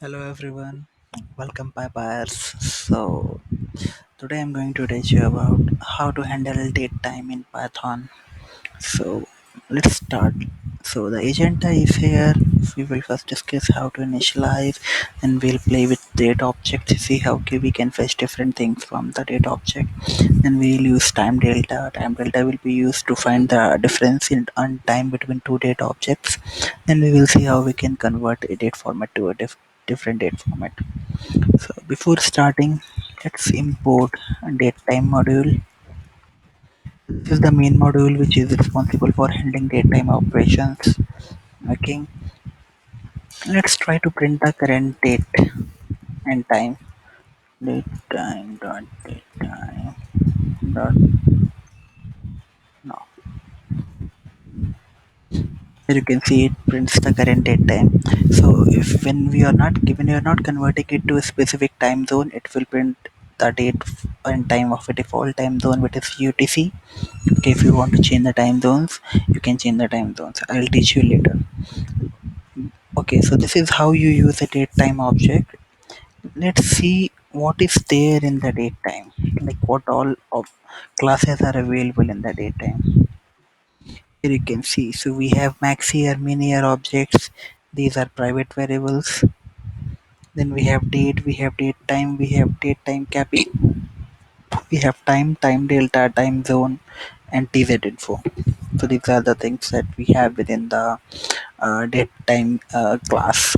Hello everyone, welcome buyers. So today I'm going to teach you about how to handle date time in Python. So let's start. So the agenda is here. We will first discuss how to initialize, and we'll play with date object to see how we can fetch different things from the date object. Then we'll use time delta. Time delta will be used to find the difference in on time between two date objects. Then we will see how we can convert a date format to a different date format. So before starting, let's import a datetime module. This is the main module which is responsible for handling datetime operations. Okay, let's try to print the current date and time. Datetime.datetime.now. Here you can see it prints the current date time. So if when we are not converting it to a specific time zone, it will print the date and time of a default time zone, which is UTC. Okay, if you want to change the time zones, you can change the time zones. I'll teach you later. Okay, so this is how you use a date time object. Let's see what is there in the date time, like what all of classes are available in the date time. Here you can see, so we have max year, min year objects. These are private variables. Then we have date, we have date time, we have date time capi, we have time, time delta, time zone, and tz info. So these are the things that we have within the date time class,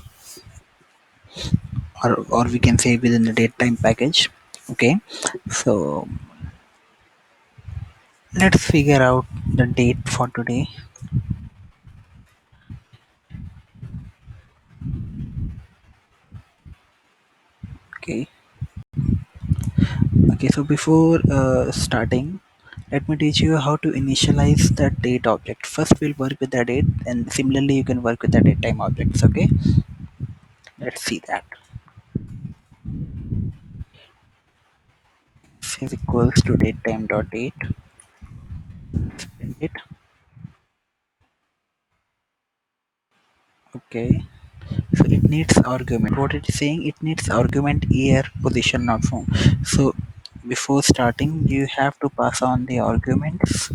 or we can say within the date time package. Okay, so let's figure out the date for today. Okay, okay, so before starting, let me teach you how to initialize the date object. First we'll work with the date, and similarly you can work with the date time objects. Okay, let's see that. This is equals to datetime.date. Print it. Okay, so it needs argument. What it is saying, it needs argument year, position, not phone. So before starting, you have to pass on the arguments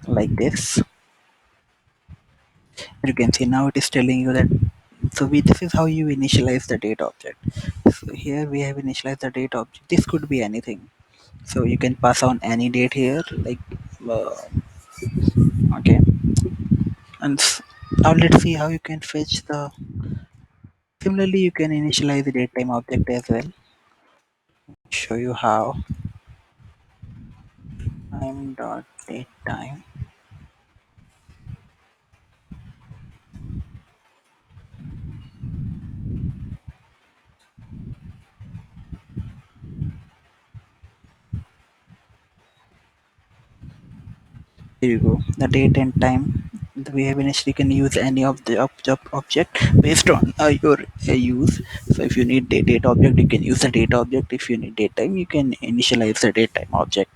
like this. You can see now it is telling you that. So this is how you initialize the date object. So here we have initialized the date object. This could be anything. So you can pass on any date here, like uh, okay. And now let's see how you can fetch the. Similarly, you can initialize the datetime object as well. Show you how. Time.datetime. Here you go. The date and time. We have initially can use any of the object based on your use. So if you need date object, you can use the date object. If you need date time, you can initialize the date time object.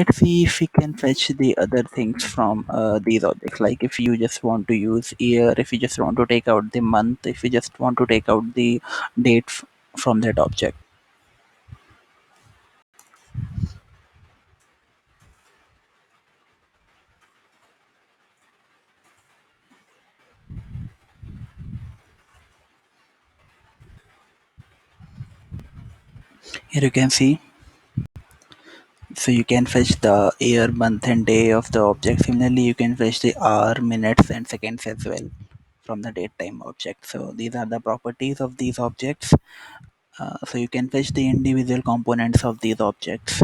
Let's see if we can fetch the other things from these objects. Like if you just want to use year, if you just want to take out the month, if you just want to take out the date from that object. Here you can see. So you can fetch the year, month, and day of the object. Similarly, you can fetch the hour, minutes, and seconds as well from the date time object. So these are the properties of these objects. So you can fetch the individual components of these objects.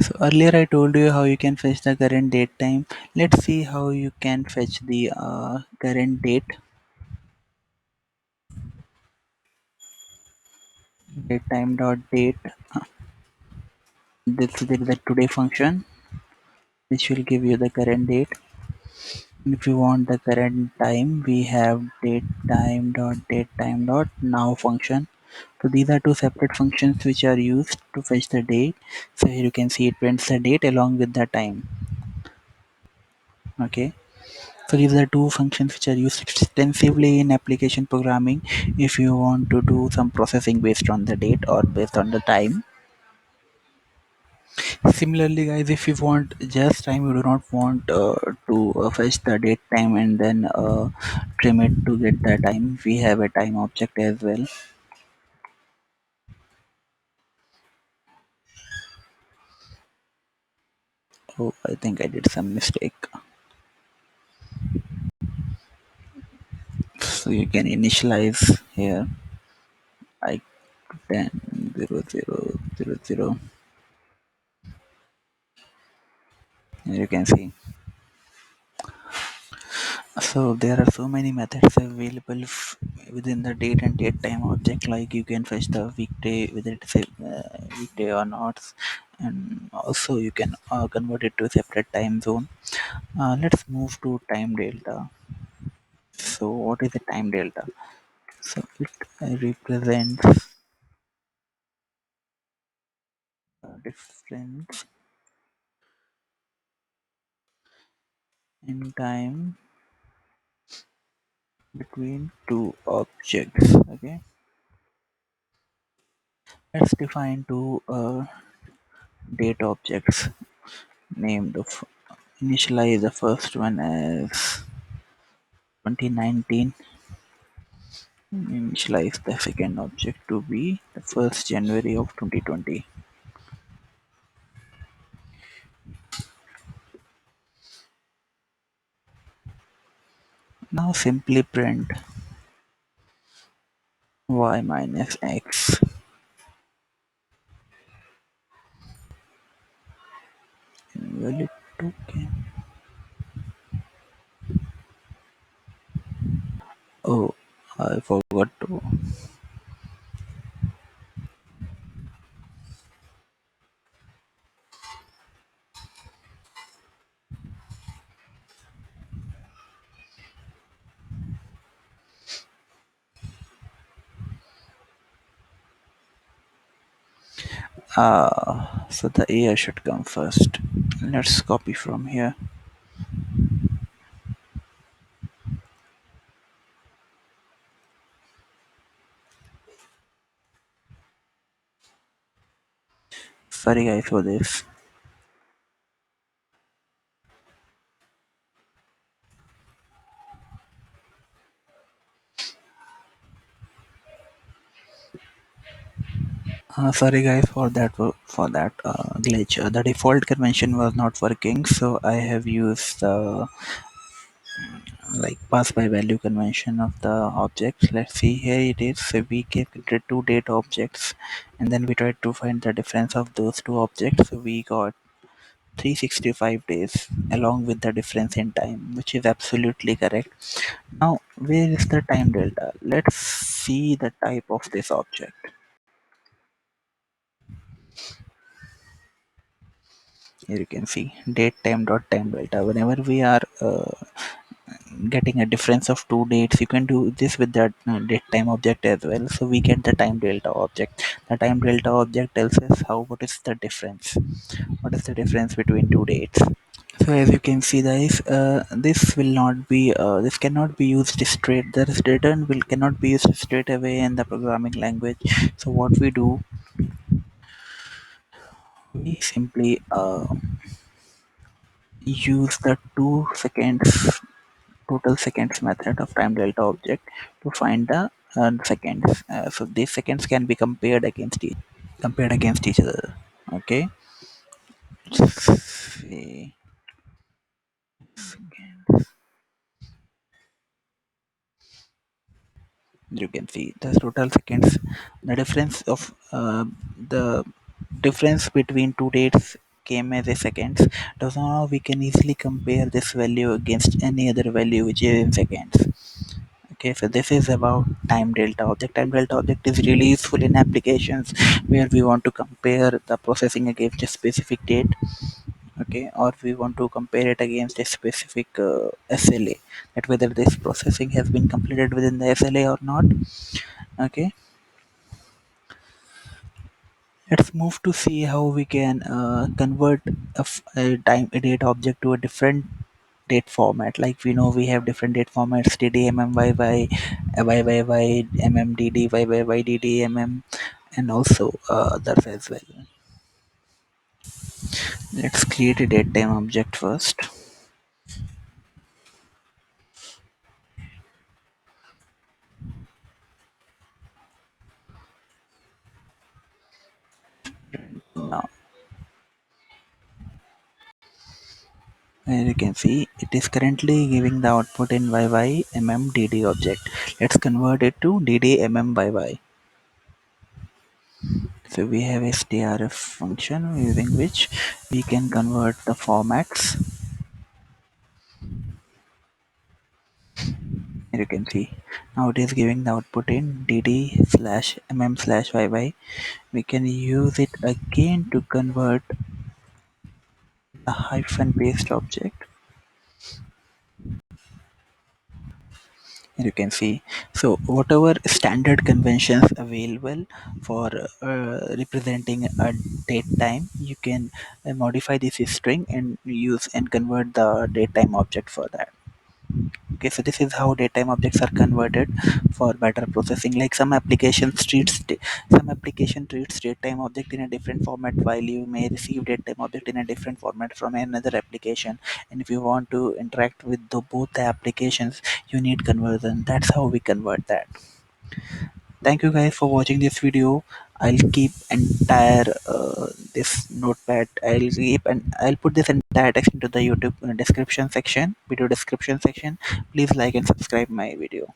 So earlier I told you how you can fetch the current date time. Let's see how you can fetch the current date. Datetime.date. This is the today function, which will give you the current date. If you want the current time, we have datetime.datetime.now function. So these are two separate functions which are used to fetch the date. So here you can see it prints the date along with the time. Okay. So these are two functions which are used extensively in application programming if you want to do some processing based on the date or based on the time. Similarly, guys, if you want just time, you do not want to fetch the date time and then trim it to get the time. We have a time object as well. Oh, I think I did some mistake. So you can initialize here. I 10 00 00. You can see. So there are so many methods available within the date and date time object. Like you can fetch the weekday, whether it's a weekday or not, and also you can convert it to a separate time zone. Let's move to time delta. So what is a time delta? So it represents difference in time between two objects. Okay, let's define two date objects. Name the initialize the first one as 2019. Initialize the second object to be the 1st January of 2020. Now simply print y minus x. Invalid token. Oh, I forgot to. So the year should come first. Let's copy from here. Sorry guys for this. Sorry guys for that glitch. The default convention was not working, so I have used the like pass by value convention of the objects. Let's see, here it is. So we created two date objects and then we tried to find the difference of those two objects. So we got 365 days along with the difference in time, which is absolutely correct. Now where is the time delta? Let's see the type of this object. Here you can see datetime.time delta. Whenever we are getting a difference of two dates, you can do this with that date time object as well. So we get the time delta object. The time delta object tells us what is the difference, between two dates. So as you can see guys, this cannot be used straight. The return will cannot be used straight away in the programming language. So what we do, we simply use the 2 seconds total seconds method of time delta object to find the seconds. So these seconds can be compared against each other. Okay. Let's see. You can see the total seconds. The difference of the difference between two dates came as a seconds. So now we can easily compare this value against any other value which is in seconds. Okay, so this is about time delta object. Time delta object is really useful in applications where we want to compare the processing against a specific date. Okay, or we want to compare it against a specific SLA, that whether this processing has been completed within the SLA or not. Okay, let's move to see how we can convert a date object to a different date format. Like we know we have different date formats: dd, yy, yy, dd, yy, dd, and also others as well. Let's create a datetime object first. Now, as you can see, it is currently giving the output in YY dd object. Let's convert it to dd YY. So we have a strf function using which we can convert the formats. Here you can see now it is giving the output in dd slash slash YY. We can use it again to convert a hyphen based object. Here you can see, so whatever standard conventions available for representing a date time, you can modify this string and use and convert the datetime object for that. Okay, so this is how datetime objects are converted for better processing. Like some application treats datetime object in a different format, while you may receive datetime object in a different format from another application. And if you want to interact with both the applications, you need conversion. That's how we convert that. Thank you guys for watching this video. I'll keep entire this notepad. I'll put this entire text into the YouTube description section, video description section. Please like and subscribe my video.